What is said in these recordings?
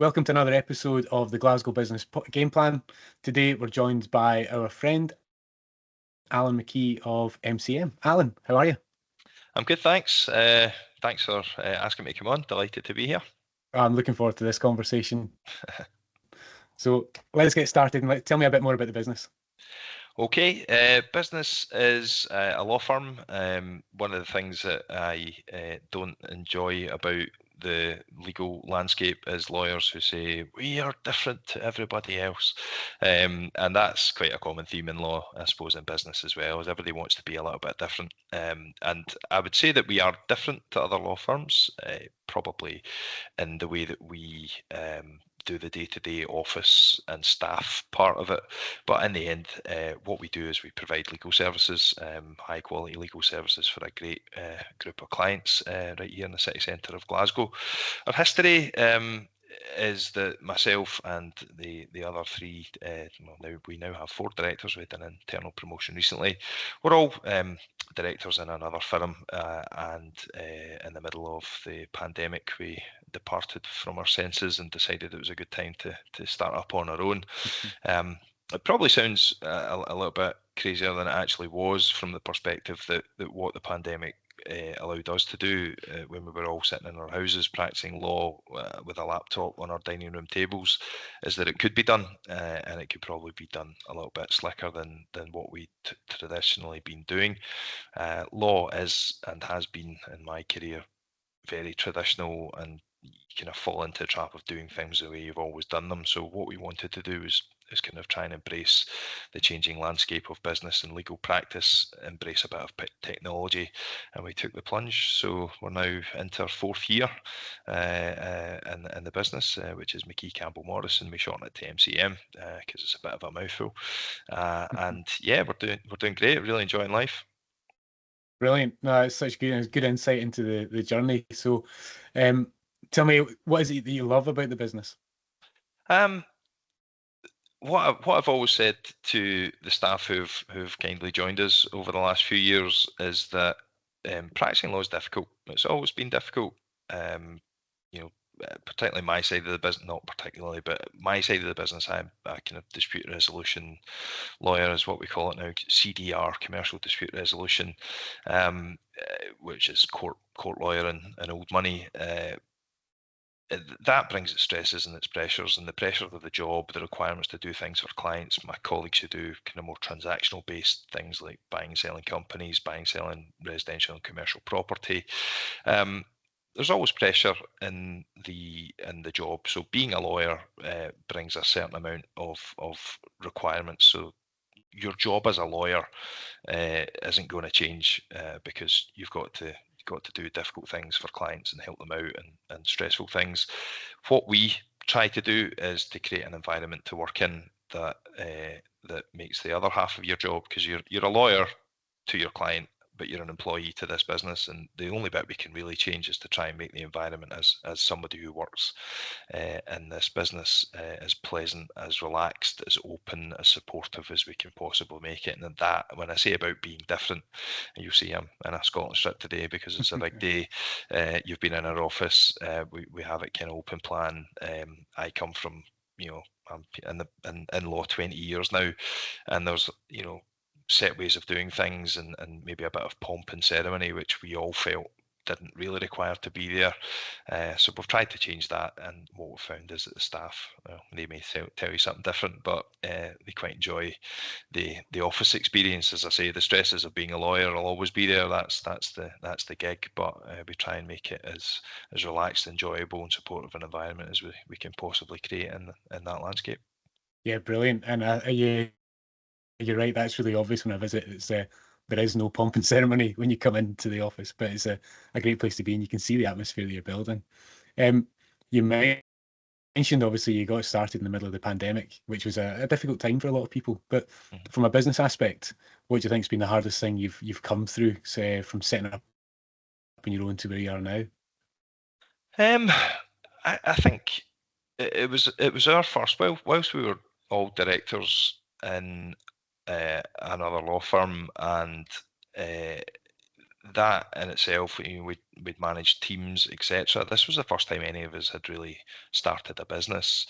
Welcome to another episode of the Glasgow Business Gameplan. Today we're joined by our friend Alan McKee of MCM. Alan, how are you? I'm good, thanks. Thanks for asking me to come on. Delighted to be here. I'm looking forward to this conversation. So let's get started and tell me a bit more about the business. Okay, business is a law firm. One of the things that I don't enjoy about the legal landscape is lawyers who say we are different to everybody else, and that's quite a common theme in law, I suppose, in business as well, as everybody wants to be a little bit different. And I would say that we are different to other law firms, probably in the way that we do the day-to-day office and staff part of it, but in the end, what we do is we provide legal services, high quality legal services for a great group of clients right here in the city centre of Glasgow. Our history is that myself and the other three, we now have 4 directors. We had an internal promotion recently. We're all directors in another firm, and in the middle of the pandemic we departed from our senses and decided it was a good time to start up on our own. It probably sounds a little bit crazier than it actually was, from the perspective that what the pandemic allowed us to do when we were all sitting in our houses practicing law with a laptop on our dining room tables, is that it could be done, and it could probably be done a little bit slicker than what we traditionally been doing. Law is and has been, in my career, very traditional, and you kind of fall into the trap of doing things the way you've always done them. So what we wanted to do is kind of try and embrace the changing landscape of business and legal practice, embrace a bit of technology, and we took the plunge. So we're now into our 4th year in the business, which is McKee Campbell Morrison. We shorten it to MCM because it's a bit of a mouthful. And yeah, we're doing great. Really enjoying life. Brilliant. No, it's such good insight into the journey. So tell me, what is it that you love about the business? What I've always said to the staff who've kindly joined us over the last few years is that practicing law is difficult. It's always been difficult. Particularly my side of the business, not particularly, but my side of the business, I'm a kind of dispute resolution lawyer, is what we call it now, CDR, commercial dispute resolution, which is court lawyer and old money. That brings its stresses and its pressures, and the pressure of the job, the requirements to do things for clients. My colleagues who do kind of more transactional based things like buying and selling companies, buying, selling residential and commercial property. There's always pressure in the job. So being a lawyer brings a certain amount of requirements. So your job as a lawyer isn't going to change because you've got to do difficult things for clients and help them out, and stressful things. What we try to do is to create an environment to work in that makes the other half of your job, because you're a lawyer to your client, but you're an employee to this business, and the only bit we can really change is to try and make the environment as somebody who works in this business as pleasant, as relaxed, as open, as supportive as we can possibly make it. And that, when I say about being different, and you'll see I'm in a Scotland strip today because it's a big day. You've been in our office. We have it kind of open plan. I come from, I'm in law 20 years now, and there's set ways of doing things and maybe a bit of pomp and ceremony, which we all felt didn't really require to be there. So we've tried to change that, and what we've found is that the staff, they may tell you something different, but they quite enjoy the office experience. As I say, the stresses of being a lawyer will always be there. That's the gig, but we try and make it as relaxed, enjoyable, and supportive an environment as we can possibly create in that landscape. Yeah, brilliant. And you're right, that's really obvious when I visit. It's there is no pomp and ceremony when you come into the office, but it's a great place to be, and you can see the atmosphere that you're building. You mentioned, obviously, you got started in the middle of the pandemic, which was a difficult time for a lot of people. But from a business aspect, what do you think has been the hardest thing you've come through, say, from setting up on your own to where you are now? I think it was our first. Whilst we were all directors in another law firm, and that in itself, we'd managed teams, etc. This was the first time any of us had really started a business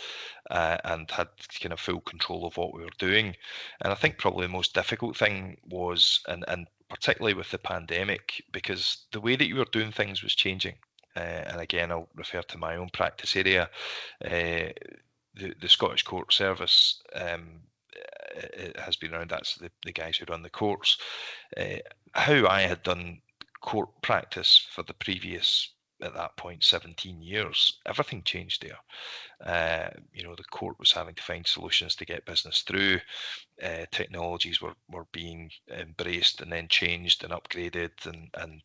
and had kind of full control of what we were doing. And I think probably the most difficult thing was, and particularly with the pandemic, because the way that you were doing things was changing. And again, I'll refer to my own practice area. The Scottish Court Service it has been around. That's the guys who run the courts. How I had done court practice for the previous, at that point, 17 years, everything changed there. The court was having to find solutions to get business through. Technologies were being embraced and then changed and upgraded, and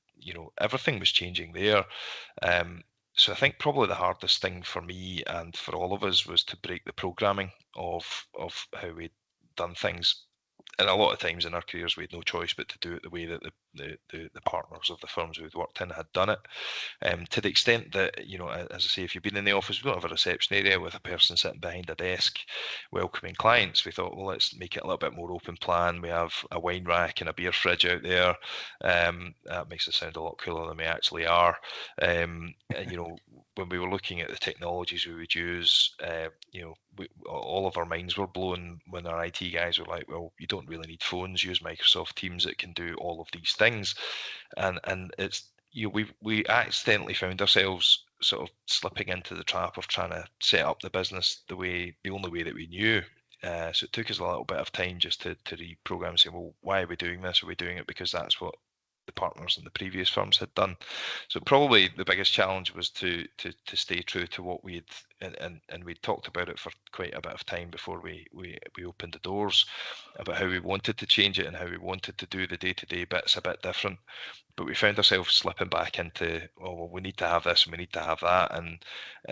everything was changing there. So I think probably the hardest thing for me and for all of us was to break the programming of how we'd done things. And a lot of times in our careers, we had no choice but to do it the way that the partners of the firms we'd worked in had done it. To the extent that, as I say, if you've been in the office, we don't have a reception area with a person sitting behind a desk welcoming clients. We thought, well, let's make it a little bit more open plan. We have a wine rack and a beer fridge out there. That makes us sound a lot cooler than we actually are. When we were looking at the technologies we would use, all of our minds were blown when our IT guys were like, well, you don't really need phones, use Microsoft Teams, it can do all of these things. And it's, we accidentally found ourselves sort of slipping into the trap of trying to set up the business the only way that we knew. So it took us a little bit of time just to reprogram and say, well, why are we doing this? Are we doing it because that's what the partners in the previous firms had done? So probably the biggest challenge was to stay true to what we'd and we'd talked about it for quite a bit of time before we opened the doors, about how we wanted to change it and how we wanted to do the day-to-day bits a bit different. But we found ourselves slipping back into, oh, well, we need to have this and we need to have that, and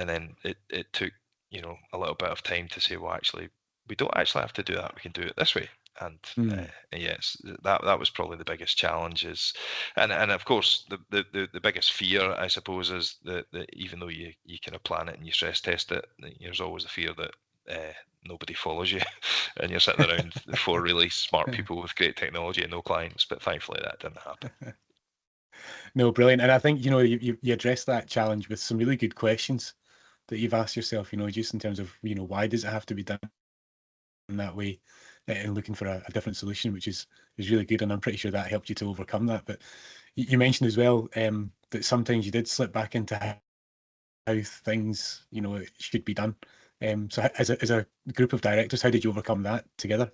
then it took a little bit of time to say, well, actually we don't actually have to do that, we can do it this way. And yes, that was probably the biggest challenge. And of course the biggest fear, I suppose, is that even though you kind of plan it and you stress test it, there's always a fear that nobody follows you and you're sitting around four really smart people with great technology and no clients. But thankfully that didn't happen. No, brilliant. And I think you addressed that challenge with some really good questions that you've asked yourself, just in terms of why does it have to be done in that way, and looking for a different solution, which is really good. And I'm pretty sure that helped you to overcome that. But you mentioned as well that sometimes you did slip back into how things should be done. So as a group of directors, how did you overcome that together?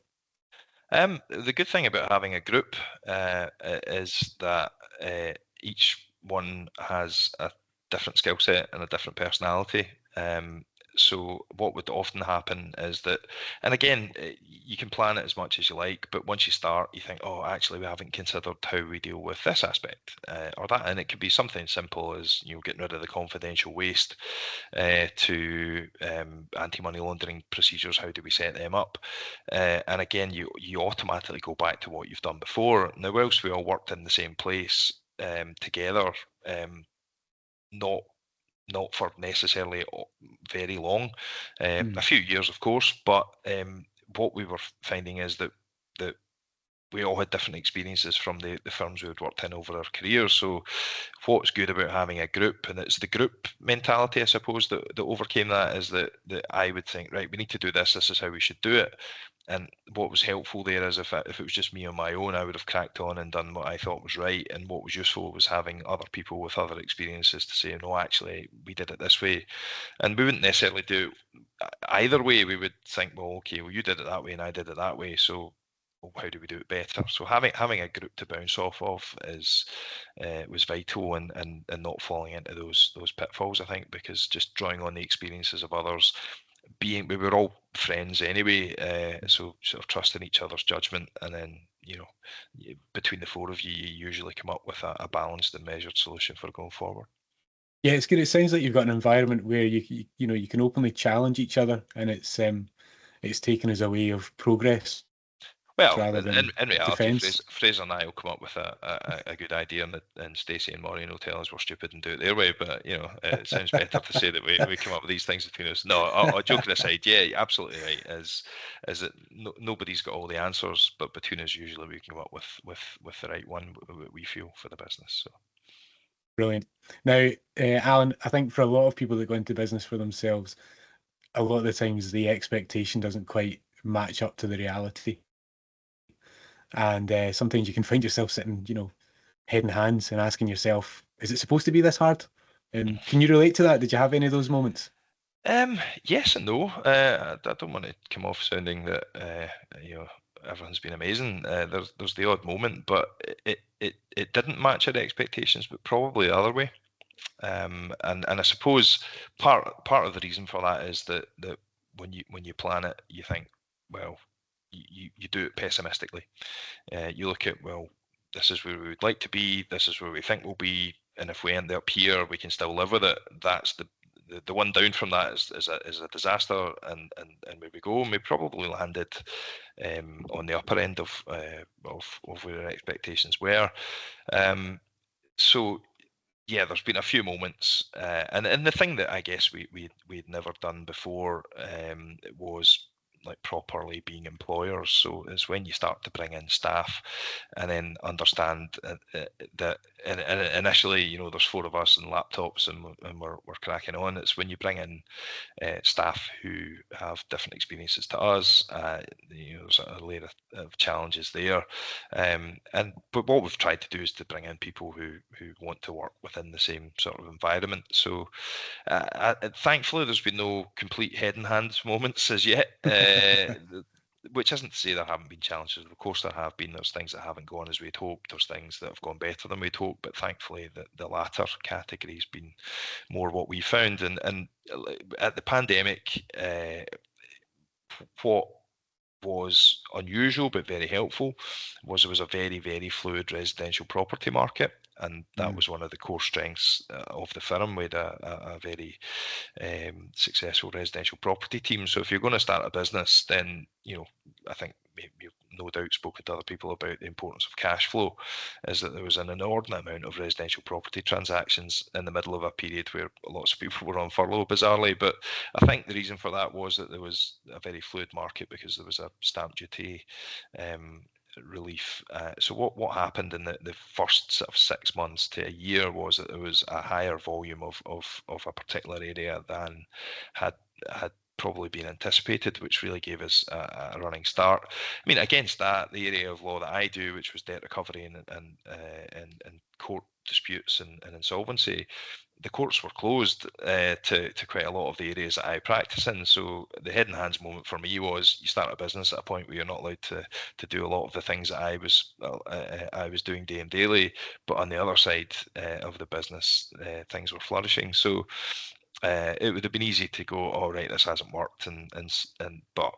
The good thing about having a group is that each one has a different skill set and a different personality. So what would often happen is that, and again, you can plan it as much as you like, but once you start, you think, oh, actually, we haven't considered how we deal with this aspect or that. And it could be something simple as, getting rid of the confidential waste to anti-money laundering procedures. How do we set them up? And again, you automatically go back to what you've done before. Now, whilst we all worked in the same place together, not for necessarily very long, a few years, of course, but what we were finding is that we all had different experiences from the firms we had worked in over our careers. So what's good about having a group, and it's the group mentality, I suppose, that overcame that, is that I would think, right, we need to do this is how we should do it. And what was helpful there is if it was just me on my own, I would have cracked on and done what I thought was right. And what was useful was having other people with other experiences to say, no, actually, we did it this way. And we wouldn't necessarily do it either way. We would think, well, okay, well, you did it that way and I did it that way. So how do we do it better? So having a group to bounce off of was vital, and not falling into those pitfalls, I think, because just drawing on the experiences of others, we were all friends anyway, so sort of trusting each other's judgment, and then between the four of you, you usually come up with a balanced and measured solution for going forward. Yeah, it's good. It sounds like you've got an environment where you can openly challenge each other, and it's taken as a way of progress. Well, rather than in reality, defence. Fraser and I will come up with a good idea, and Stacey and Maureen will tell us we're stupid and do it their way. But it sounds better to say that we come up with these things between us. No, joking aside, yeah, you're absolutely right. Is that nobody's got all the answers, but between us, usually we come up with the right one we feel for the business. So. Brilliant. Now, Alan, I think for a lot of people that go into business for themselves, a lot of the times the expectation doesn't quite match up to the reality. And sometimes you can find yourself sitting, head in hands and asking yourself, is it supposed to be this hard? And can you relate to that? Did you have any of those moments? Yes and no. I don't want to come off sounding that everyone's been amazing. There's the odd moment, but it didn't match our expectations, but probably the other way. And I suppose part of the reason for that is that when you plan it, you think, well, you do it pessimistically. You look at, well, this is where we would like to be, this is where we think we'll be, and if we end up here, we can still live with it. That's the one down from that is a disaster, and where we go, and we probably landed on the upper end of where our expectations were. So yeah, there's been a few moments, and the thing that I guess we'd never done before was like properly being employers. So it's when you start to bring in staff, and then understand that initially, there's 4 of us and laptops, and we're cracking on. It's when you bring in staff who have different experiences to us. There's a layer of challenges there, but what we've tried to do is to bring in people who want to work within the same sort of environment. So thankfully, there's been no complete head in hands moments as yet. Which isn't to say there haven't been challenges. Of course, there have been. There's things that haven't gone as we'd hoped. There's things that have gone better than we'd hoped. But thankfully, the latter category has been more what we found. And at the pandemic, what was unusual but very helpful was there was a very, very fluid residential property market, and that was one of the core strengths of the firm. We had a very successful residential property team. So if you're going to start a business, then I think you've no doubt spoken to other people about the importance of cash flow, is that there was an inordinate amount of residential property transactions in the middle of a period where lots of people were on furlough, bizarrely. But I think the reason for that was that there was a very fluid market because there was a stamp duty relief. So what happened in the first sort of 6 months to a year was that there was a higher volume of a particular area than had probably been anticipated, which really gave us a running start. I mean, against that, the area of law that I do, which was debt recovery and court disputes and insolvency, the courts were closed to quite a lot of the areas that I practice in. So the head in hands moment for me was you start a business at a point where you're not allowed to do a lot of the things that I was doing day and daily, but on the other side of the business, things were flourishing. So it would have been easy to go, all right, this hasn't worked, but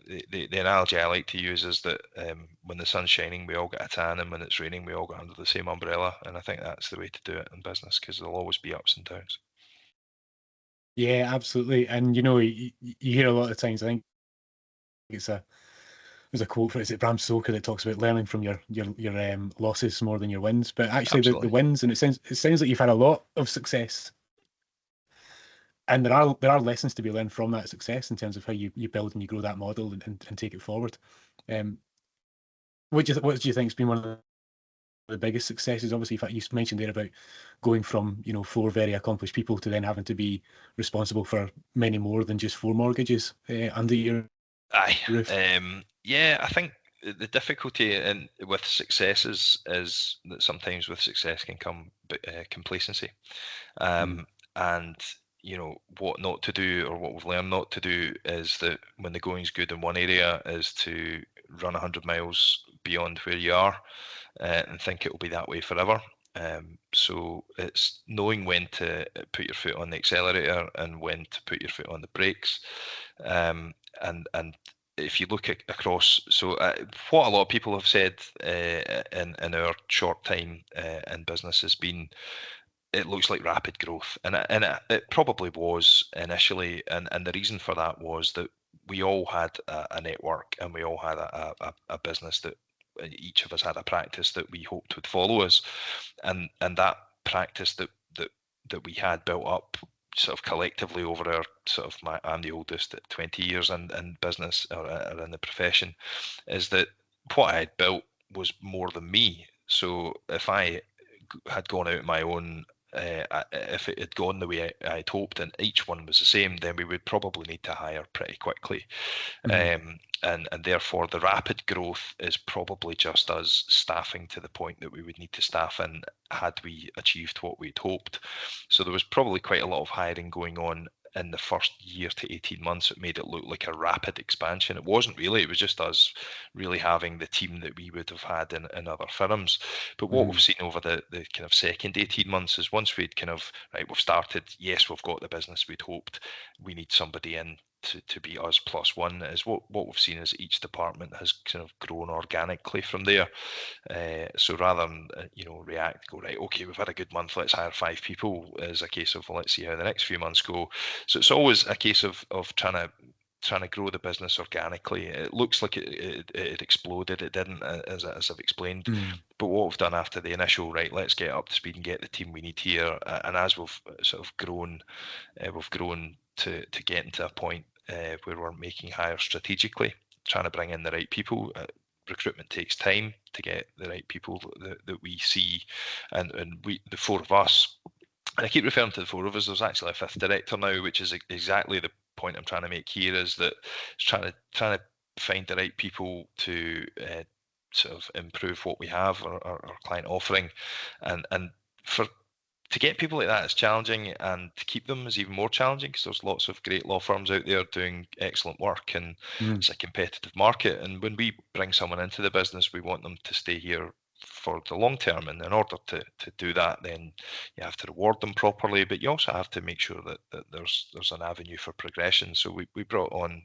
the analogy I like to use is that when the sun's shining, we all get a tan, and when it's raining, we all get under the same umbrella. And I think that's the way to do it in business, because there'll always be ups and downs. Yeah, absolutely. And you hear a lot of times. I think there's a quote for, is it Bram Stoker, that talks about learning from your losses more than your wins. But actually, the wins, and it sounds like you've had a lot of success. And there are lessons to be learned from that success in terms of how you build and you grow that model and take it forward. What do you think has been one of the biggest successes? Obviously, you mentioned there about going from 4 very accomplished people to then having to be responsible for many more than just 4 mortgages under your roof. Yeah, I think the difficulty with successes is that sometimes with success can come complacency, and what not to do, or what we've learned not to do, is that when the going's good in one area, is to run 100 miles beyond where you are and think it will be that way forever. So it's knowing when to put your foot on the accelerator and when to put your foot on the brakes. And if you look across, so what a lot of people have said in our short time in business has been, it looks like rapid growth, and it probably was initially, and the reason for that was that we all had a network, and we all had a business that each of us had a practice that we hoped would follow us, and that practice that we had built up sort of collectively over our sort of I'm the oldest at 20 years in business or in the profession, is that what I had built was more than me. So if I had gone out on my own, if it had gone the way I'd hoped and each one was the same, then we would probably need to hire pretty quickly. And therefore the rapid growth is probably just us staffing to the point that we would need to staff in had we achieved what we'd hoped. So there was probably quite a lot of hiring going on in the first year to 18 months. It made it look like a rapid expansion. It wasn't really. It was just us really having the team that we would have had in other firms. But what we've seen over the kind of second 18 months is once we'd kind of, right, we've started, yes, we've got the business we'd hoped, we need somebody in to be us plus one, is what we've seen is each department has kind of grown organically from there. So rather than react, go, right, okay, we've had a good month, let's hire 5 people, is a case of, well, let's see how the next few months go. So it's always a case of trying to grow the business organically. It looks like it exploded. It didn't, as I've explained. But what we've done after the initial, right, let's get up to speed and get the team we need here, and as we've sort of grown, we've grown to get into a point where we're making hires strategically, trying to bring in the right people. Recruitment takes time to get the right people that we see, and we, the 4 of us, and I keep referring to the 4 of us, there's actually a 5th director now, which is exactly the point I'm trying to make here, is that it's trying to find the right people to sort of improve what we have, our client offering, and to get people like that is challenging, and to keep them is even more challenging, because there's lots of great law firms out there doing excellent work, and it's a competitive market. And when we bring someone into the business, we want them to stay here for the long term, and in order to do that, then you have to reward them properly, but you also have to make sure that there's an avenue for progression. So we brought on,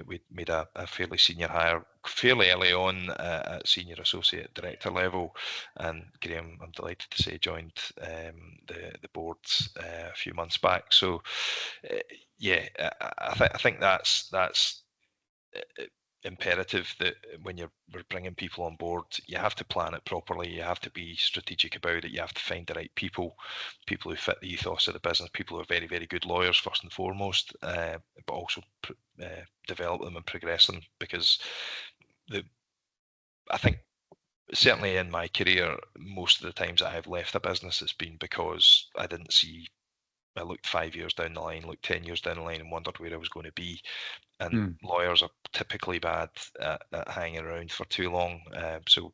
we made a fairly senior hire fairly early on at senior associate director level, and Graham, I'm delighted to say, joined the board a few months back. So yeah, I think that's imperative, that when we're bringing people on board, you have to plan it properly, you have to be strategic about it, you have to find the right people who fit the ethos of the business, people who are very, very good lawyers first and foremost, but also develop them and progress them, because I think certainly in my career, most of the times that I've left a business, it's been because I didn't see, I looked 5 years down the line, looked 10 years down the line, and wondered where I was going to be. And lawyers are typically bad at hanging around for too long. So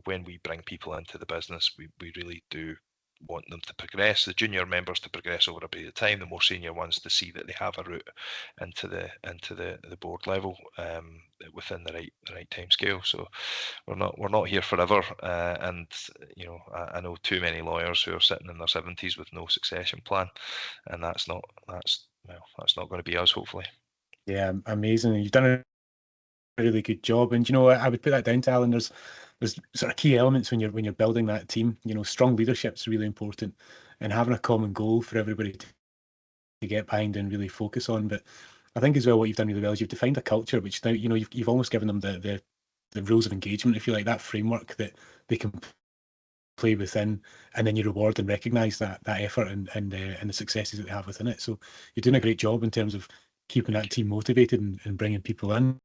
when we bring people into the business, we really do want them to progress, the junior members to progress over a period of time, the more senior ones to see that they have a route into the board level within the right time scale. So we're not here forever, and I know too many lawyers who are sitting in their 70s with no succession plan, and that's not going to be us, hopefully. Yeah, amazing. You've done a really good job, and I would put that down to Alan. There's sort of key elements when you're building that team. Strong leadership's really important, and having a common goal for everybody to get behind and really focus on. But I think as well, what you've done really well is you've defined a culture, which now you've almost given them the rules of engagement, if you like, that framework that they can play within, and then you reward and recognise that effort and the successes that they have within it. So you're doing a great job in terms of keeping that team motivated and bringing people in.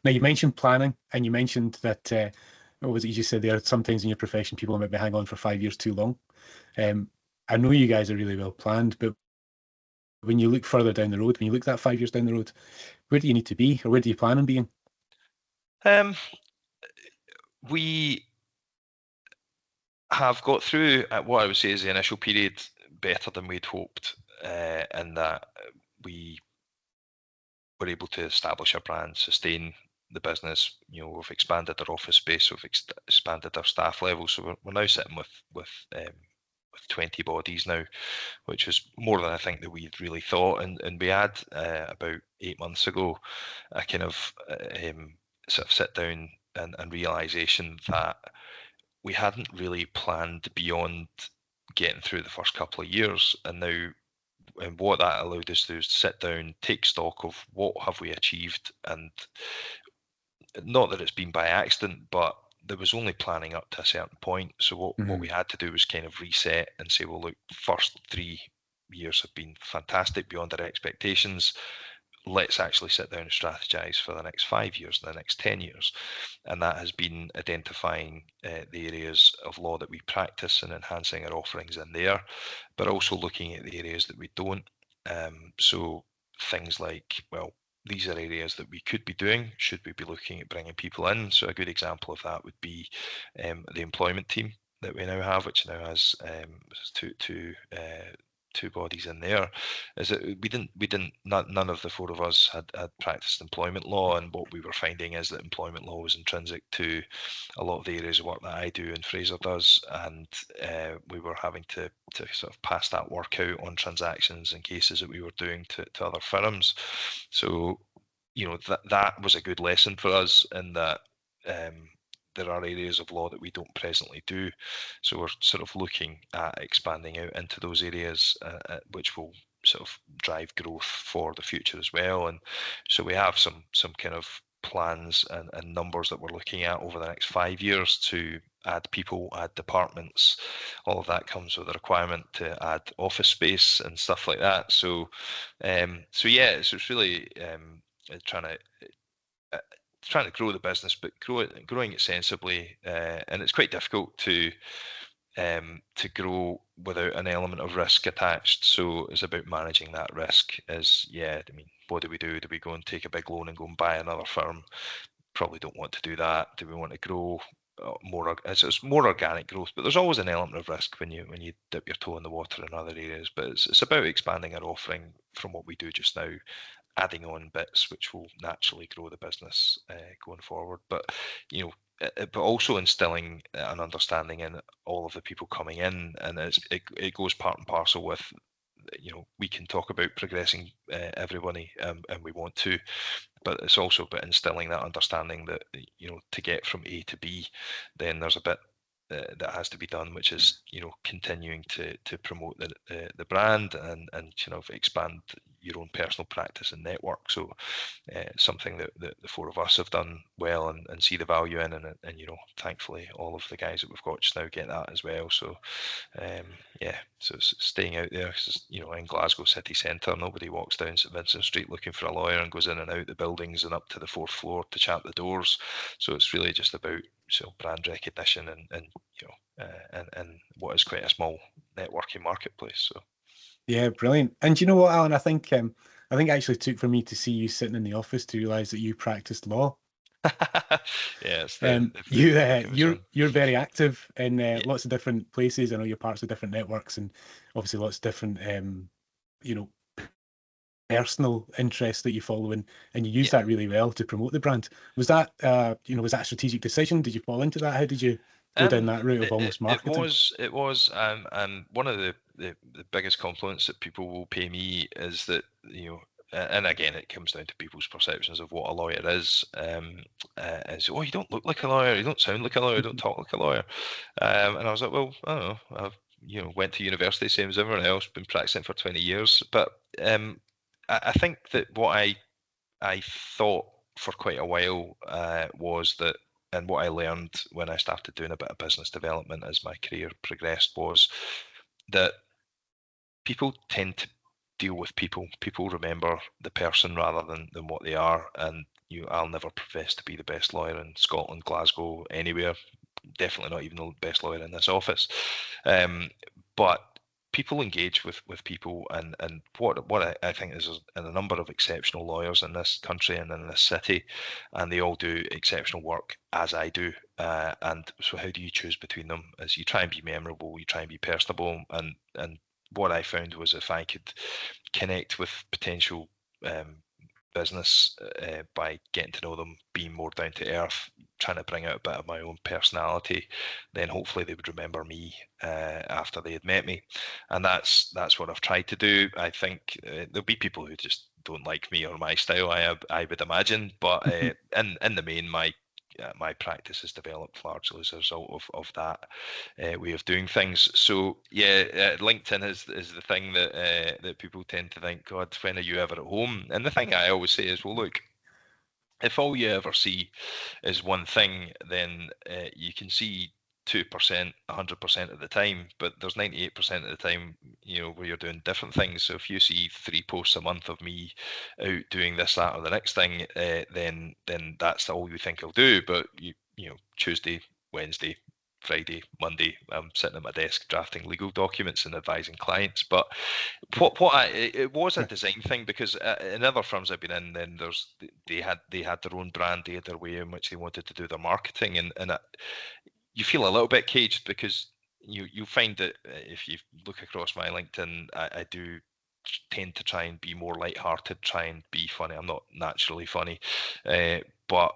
Now, you mentioned planning, and you mentioned that, what was it you just said there? Sometimes in your profession, people maybe hang on for 5 years too long. I know you guys are really well planned, but when you look further down the road, when you look that 5 years down the road, where do you need to be, or where do you plan on being? We have got through what I would say is the initial period better than we'd hoped, and that we were able to establish our brand, sustain the business. We've expanded our office space, we've expanded our staff level, so we're now sitting with 20 bodies now, which was more than I think that we'd really thought. And we had about 8 months ago a kind of sort of sit down and realization that we hadn't really planned beyond getting through the first couple of years, and now what that allowed us to do is sit down, take stock of what have we achieved, and not that it's been by accident, but there was only planning up to a certain point. So what we had to do was kind of reset and say, well, look, first 3 years have been fantastic, beyond our expectations. Let's actually sit down and strategize for the next 5 years, the next 10 years. And that has been identifying the areas of law that we practice and enhancing our offerings in there, but also looking at the areas that we don't. So things like, well, these are areas that we could be doing. Should we be looking at bringing people in? So a good example of that would be the employment team that we now have, which now has two bodies in there. Is that none of the four of us had practiced employment law, and what we were finding is that employment law was intrinsic to a lot of the areas of work that I do and Fraser does, and we were having to sort of pass that work out on transactions and cases that we were doing to other firms. So that was a good lesson for us in that there are areas of law that we don't presently do. So we're sort of looking at expanding out into those areas, which will sort of drive growth for the future as well. And so we have some kind of plans and numbers that we're looking at over the next 5 years to add people, add departments. All of that comes with a requirement to add office space and stuff like that. So yeah, so it's really trying to grow the business, but growing it sensibly, and it's quite difficult to grow without an element of risk attached. So it's about managing that risk. What do we do? Do we go and take a big loan and go and buy another firm? Probably don't want to do that. Do we want to grow more? It's more organic growth, but there's always an element of risk when you dip your toe in the water in other areas. But it's about expanding our offering from what we do just now, adding on bits which will naturally grow the business going forward. But but also instilling an understanding in all of the people coming in, and it goes part and parcel with, we can talk about progressing everybody, and we want to, but it's also about instilling that understanding that to get from A to B, then there's a bit that has to be done, which is continuing to promote the brand and expand your own personal practice and network. So something that the four of us have done well and see the value in, and thankfully all of the guys that we've got just now get that as well. So so staying out there, because in Glasgow city centre, nobody walks down St Vincent Street looking for a lawyer and goes in and out the buildings and up to the 4th floor to chat the doors. So it's really just about brand recognition and what is quite a small networking marketplace. So yeah, brilliant. And you know what, Alan, I think it actually took for me to see you sitting in the office to realise that you practiced law. Yes, you're very active in lots of different places. I know you're parts of different networks, and obviously lots of different personal interests that you follow, and you use that really well to promote the brand. Was that was that a strategic decision? Did you fall into that? How did you go down that route of almost marketing? It was and one of the biggest compliments that people will pay me is that and again, it comes down to people's perceptions of what a lawyer is. Is, oh, you don't look like a lawyer, you don't sound like a lawyer, you don't talk like a lawyer. And I was like, well, I don't know. I've went to university, same as everyone else, been practicing for 20 years. But I think that what I thought for quite a while was that, and what I learned when I started doing a bit of business development as my career progressed, was that people tend to deal with people. People remember the person rather than what they are. And I'll never profess to be the best lawyer in Scotland, Glasgow, anywhere. Definitely not even the best lawyer in this office. But people engage with people, and what I think is a number of exceptional lawyers in this country and in this city, and they all do exceptional work, as I do. And so how do you choose between them? As you try and be memorable, you try and be personable, and what I found was if I could connect with potential business by getting to know them, being more down to earth, trying to bring out a bit of my own personality, then hopefully they would remember me after they had met me. And that's what I've tried to do. I think there'll be people who just don't like me or my style, I would imagine, but in the main, my my practice has developed largely as a result of that way of doing things. So yeah, LinkedIn is the thing that that people tend to think, God, when are you ever at home? And the thing I always say is, well, look, if all you ever see is one thing, then you can see 2% 100% of the time, but there's 98% of the time, where you're doing different things. So if you see 3 posts a month of me out doing this, that, or the next thing, then that's all you think I'll do. But Tuesday, Wednesday, Friday, Monday, I'm sitting at my desk drafting legal documents and advising clients. But it was a design thing, because in other firms I've been in, then they had their own brand, they had their way in which they wanted to do their marketing, and you feel a little bit caged, because you find that if you look across my LinkedIn, I do tend to try and be more lighthearted, try and be funny. I'm not naturally funny, but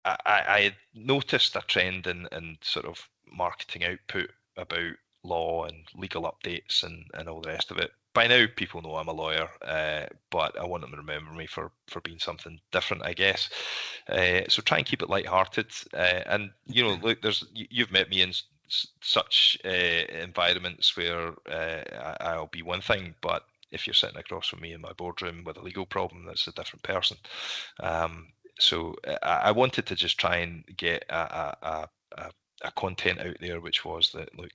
I had noticed a trend in sort of marketing output about law and legal updates and all the rest of it. By now, people know I'm a lawyer, but I want them to remember me for being something different, I guess. So try and keep it lighthearted. And look, you've met me in such environments where I'll be one thing, but if you're sitting across from me in my boardroom with a legal problem, that's a different person. So I wanted to just try and get a content out there, which was that, look,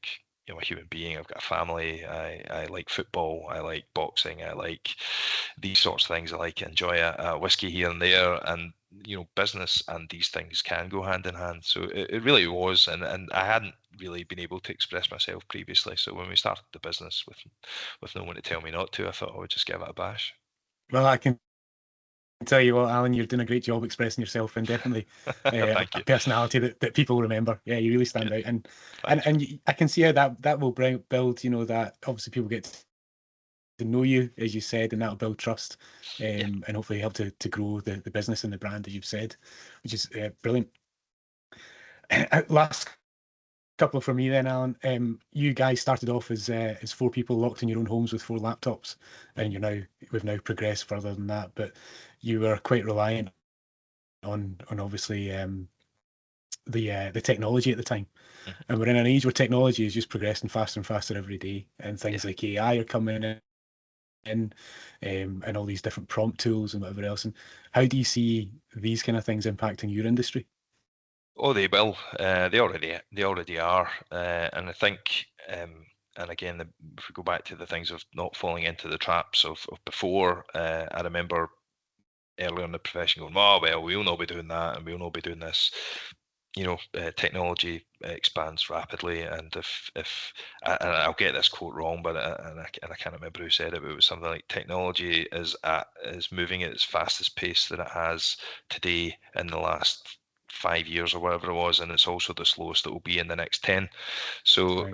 I'm a human being, I've got a family, I like football, I like boxing, I like these sorts of things, I like enjoy a whiskey here and there, and business and these things can go hand in hand. So it really was, and I hadn't really been able to express myself previously. So when we started the business with no one to tell me not to, I thought I would just give it a bash. Well, I can tell you what, Alan, you're doing a great job expressing yourself, and definitely a personality that people remember. Yeah, you really stand out, and I can see how that will build. That obviously people get to know you, as you said, and that'll build trust, and hopefully help to grow the business and the brand, as you've said, which is brilliant. Last couple for me then, Alan. You guys started off as 4 people locked in your own homes with 4 laptops, and we've now progressed further than that. But you were quite reliant on obviously the technology at the time, and we're in an age where technology is just progressing faster and faster every day, and things like AI are coming in, and all these different prompt tools and whatever else. And how do you see these kind of things impacting your industry? Oh, they will. They already are, and I think, and again, if we go back to the things of not falling into the traps of before, I remember earlier in the profession going, "Oh well, we'll not be doing that, and we'll not be doing this." Technology expands rapidly, and if and I'll get this quote wrong, but and I can't remember who said it, but it was something like, technology is moving at its fastest pace that it has today in the last 5 years or whatever it was, and it's also the slowest it will be in the next 10. So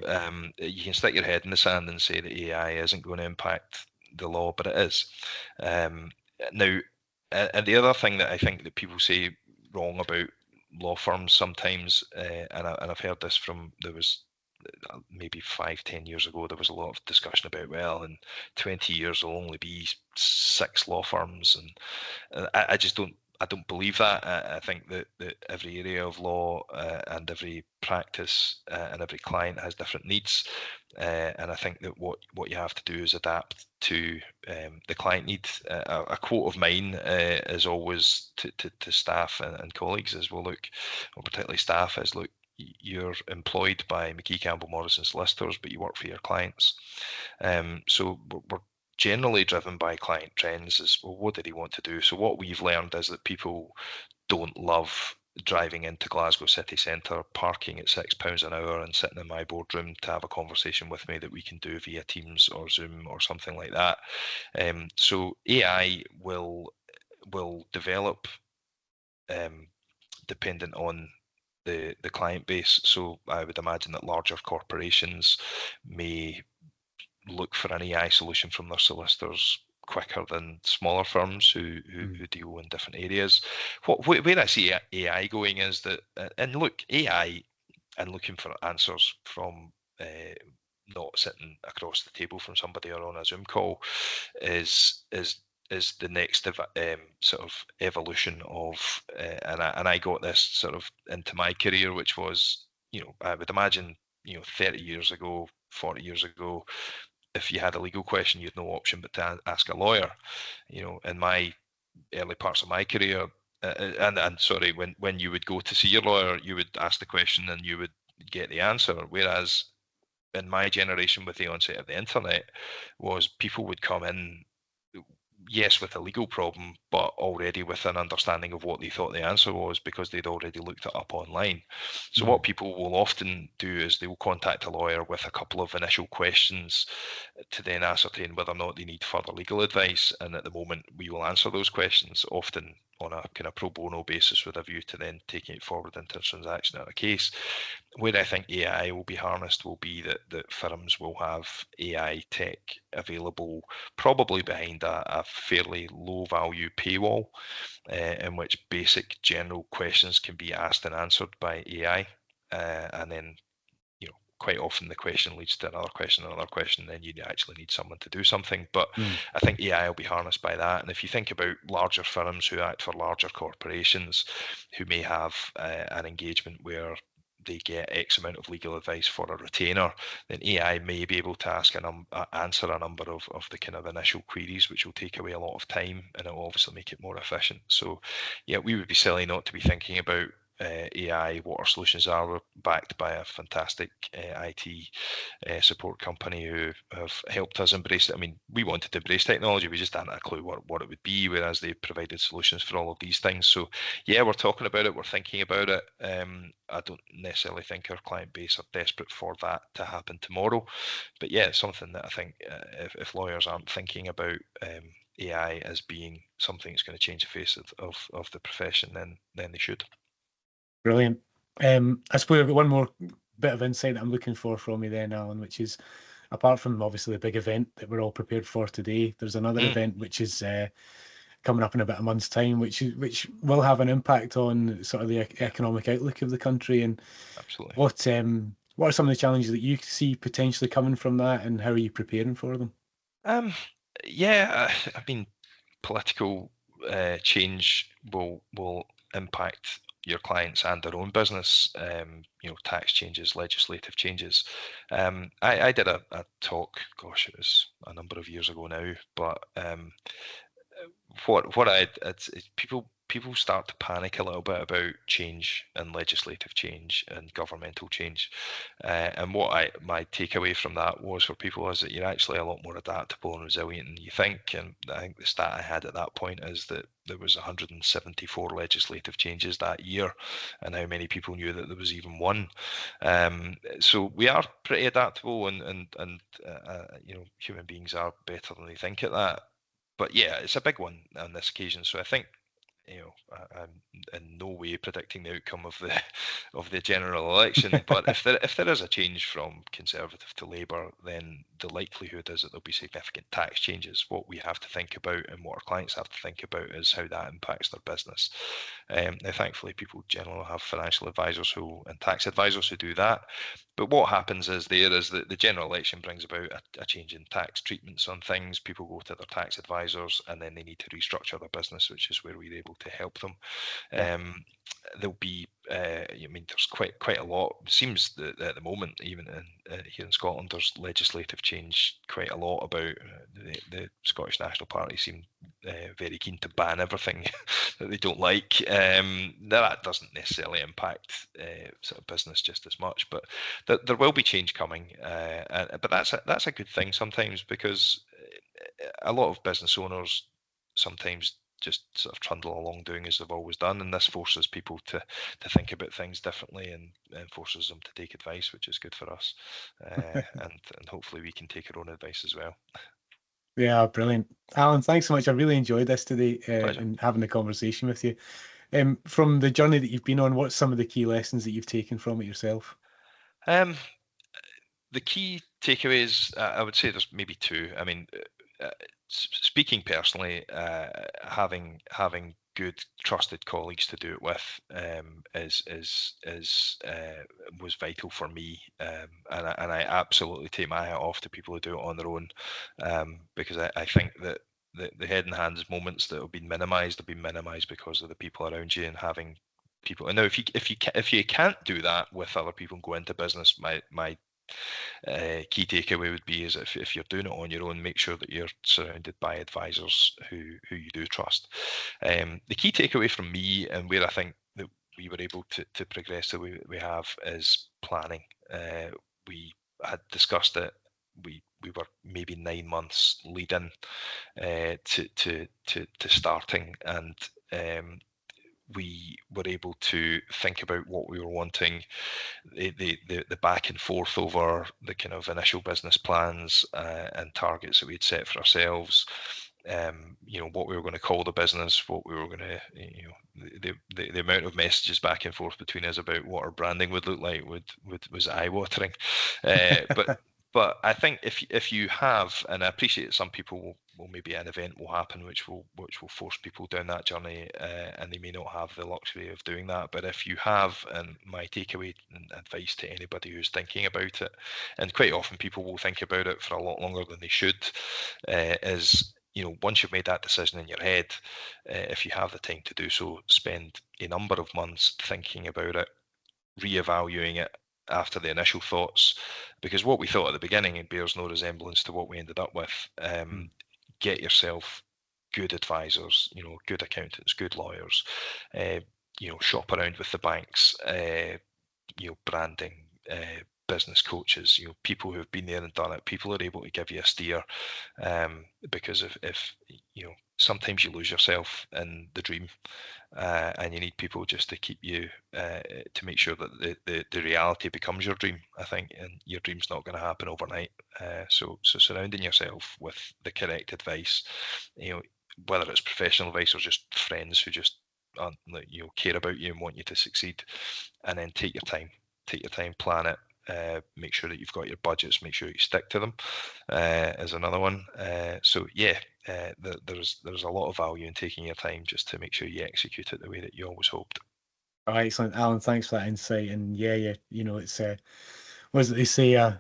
you can stick your head in the sand and say that AI isn't going to impact the law, but it is. Now, and the other thing that I think that people say wrong about law firms sometimes, and I've heard this from, there was maybe 5-10 years ago, there was a lot of discussion about, well, in 20 years there'll only be 6 law firms, and I just don't believe that. I think that every area of law and every practice and every client has different needs, and I think that what you have to do is adapt to the client needs. A quote of mine is always to staff and colleagues is, well, look, or particularly staff, is, look, you're employed by McKee, Campbell, Morrison Solicitors, but you work for your clients. So we're generally driven by client trends. Is, well, what did he want to do? So what we've learned is that people don't love driving into Glasgow city centre, parking at £6 an hour, and sitting in my boardroom to have a conversation with me that we can do via Teams or Zoom or something like that. So AI will develop dependent on the client base. So I would imagine that larger corporations may look for an AI solution from their solicitors quicker than smaller firms who deal in different areas. Where I see AI going is that, and look, AI and looking for answers from not sitting across the table from somebody or on a Zoom call is is the next sort of evolution of, and I got this sort of into my career, which was, I would imagine, 30 years ago, 40 years ago, if you had a legal question, you had no option but to ask a lawyer. In my early parts of my career, and sorry, when you would go to see your lawyer, you would ask the question and you would get the answer. Whereas in my generation, with the onset of the internet, was people would come in, yes, with a legal problem, but already with an understanding of what they thought the answer was, because they'd already looked it up online. So what people will often do is they will contact a lawyer with a couple of initial questions to then ascertain whether or not they need further legal advice. And at the moment, we will answer those questions, often on a kind of pro bono basis, with a view to then taking it forward into a transaction or a case. Where I think AI will be harnessed will be that firms will have AI tech available, probably behind a fairly low value paywall, in which basic general questions can be asked and answered by AI. And then, quite often the question leads to another question, then you actually need someone to do something. But I think AI will be harnessed by that. And if you think about larger firms who act for larger corporations, who may have an engagement where they get X amount of legal advice for a retainer, then AI may be able to answer a number of the kind of initial queries, which will take away a lot of time, and it will obviously make it more efficient. So yeah, we would be silly not to be thinking about AI. What our solutions are, we're backed by a fantastic IT support company who have helped us embrace it. I mean, we wanted to embrace technology, we just hadn't a clue what it would be, whereas they provided solutions for all of these things. So yeah, we're talking about it, we're thinking about it. I don't necessarily think our client base are desperate for that to happen tomorrow, but yeah, it's something that I think if lawyers aren't thinking about AI as being something that's going to change the face of the profession, then they should. Brilliant. I suppose I've got one more bit of insight that I'm looking for from you then, Alan, which is, apart from obviously the big event that we're all prepared for today, there's another event which is coming up in about a month's time, which will have an impact on sort of the economic outlook of the country. And absolutely, what are some of the challenges that you see potentially coming from that, and how are you preparing for them? Yeah, I mean, political change will impact your clients and their own business. Tax changes, legislative changes. I did a talk, gosh, it was a number of years ago now, but it's people start to panic a little bit about change and legislative change and governmental change, and my takeaway from that was for people is that you're actually a lot more adaptable and resilient than you think. And I think the stat I had at that point is that there was 174 legislative changes that year, and how many people knew that there was even one. So we are pretty adaptable, and human beings are better than they think at that. But yeah, it's a big one on this occasion. So I think, I'm in no way predicting the outcome of the general election. But if there is a change from Conservative to Labour, then the likelihood is that there'll be significant tax changes. What we have to think about, and what our clients have to think about, is how that impacts their business. Now, thankfully, people generally have financial advisors and tax advisors who do that. But what happens is that the general election brings about a change in tax treatments on things. People go to their tax advisors, and then they need to restructure their business, which is where we're able to help them. There'll be, there's quite a lot. It seems that at the moment, even here in Scotland, there's legislative change quite a lot about. The Scottish National Party seem very keen to ban everything that they don't like. That doesn't necessarily impact sort of business just as much, but there will be change coming. But that's a good thing sometimes, because a lot of business owners sometimes just sort of trundle along doing as they've always done, and this forces people to think about things differently, and forces them to take advice, which is good for us. And hopefully we can take our own advice as well. Yeah, brilliant. Alan, thanks so much. I really enjoyed this today, Pleasure. and having the conversation with you. From the journey that you've been on, what's some of the key lessons that you've taken from it yourself? The key takeaways, I would say there's maybe two. I mean, speaking personally, having good trusted colleagues to do it with was vital for me, and I absolutely take my hat off to people who do it on their own, because I think that the head and hands moments that have been minimised because of the people around you and having people. And now, if you can't do that with other people and go into business, my key takeaway would be is if you're doing it on your own, make sure that you're surrounded by advisors who you do trust. The key takeaway from me, and where I think that we were able to progress the way that we have, is planning. We had discussed it. We were maybe 9 months leading to starting, and we were able to think about what we were wanting, the back and forth over the kind of initial business plans and targets that we'd set for ourselves. What we were going to call the business, what we were going to, the amount of messages back and forth between us about what our branding would look like was eye-watering. But I think if you have, and I appreciate that some people will maybe an event will happen which will force people down that journey, and they may not have the luxury of doing that. But if you have, and my takeaway and advice to anybody who's thinking about it, and quite often people will think about it for a lot longer than they should, is once you've made that decision in your head, if you have the time to do so, spend a number of months thinking about it, reevaluating it after the initial thoughts, because what we thought at the beginning, it bears no resemblance to what we ended up with. Get yourself good advisors, good accountants, good lawyers, shop around with the banks, branding, business coaches, people who've been there and done it. People are able to give you a steer, because if sometimes you lose yourself in the dream, and you need people just to keep you, to make sure that the reality becomes your dream, I think, and your dream's not going to happen overnight. So surrounding yourself with the correct advice, whether it's professional advice or just friends who just care about you and want you to succeed, and then take your time, plan it. Make sure that you've got your budgets, make sure you stick to them, is another one. There's a lot of value in taking your time just to make sure you execute it the way that you always hoped. Oh, excellent, Alan. Thanks for that insight. And it's what is it they say? A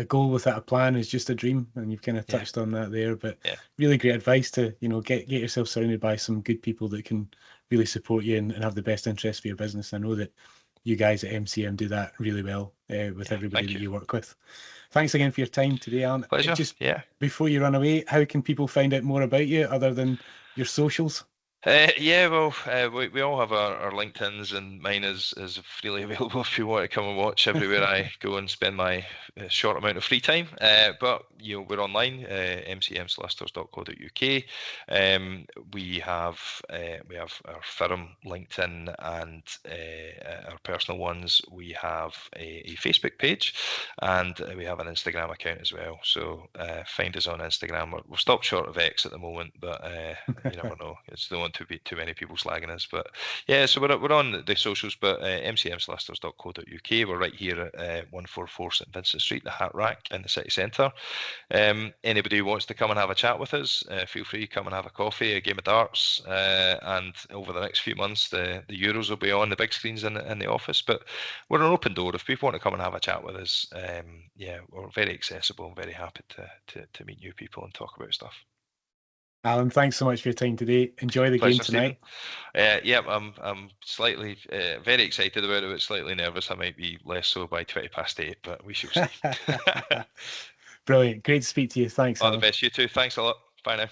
goal without a plan is just a dream, and you've kind of touched on that there. But really great advice to get yourself surrounded by some good people that can really support you and have the best interest for your business. I know that you guys at MCM do that really well with everybody that you work with. Thanks again for your time today, Alan. Pleasure. Just before you run away, how can people find out more about you other than your socials? We all have our LinkedIns, and mine is freely available if you want to come and watch everywhere I go and spend my short amount of free time. But we're online, mcmsolicitors.co.uk. We have our firm LinkedIn and our personal ones. We have a Facebook page, and we have an Instagram account as well. So find us on Instagram. We're stopped short of X at the moment, but you never know. It's the one to be too many people slagging us, but so we're on the socials, but mcmsolicitors.co.uk. We're right here at 144 St Vincent Street, the Hat Rack in the city centre. Anybody who wants to come and have a chat with us, feel free, come and have a coffee, a game of darts, and over the next few months the Euros will be on the big screens in the office. But we're an open door. If people want to come and have a chat with us, we're very accessible and very happy to meet new people and talk about stuff. Alan, thanks so much for your time today. Enjoy the game tonight. I'm slightly very excited about it, but slightly nervous. I might be less so by 8:20, but we shall see. Brilliant. Great to speak to you. Thanks, All Alan. the best. You too. Thanks a lot. Bye now.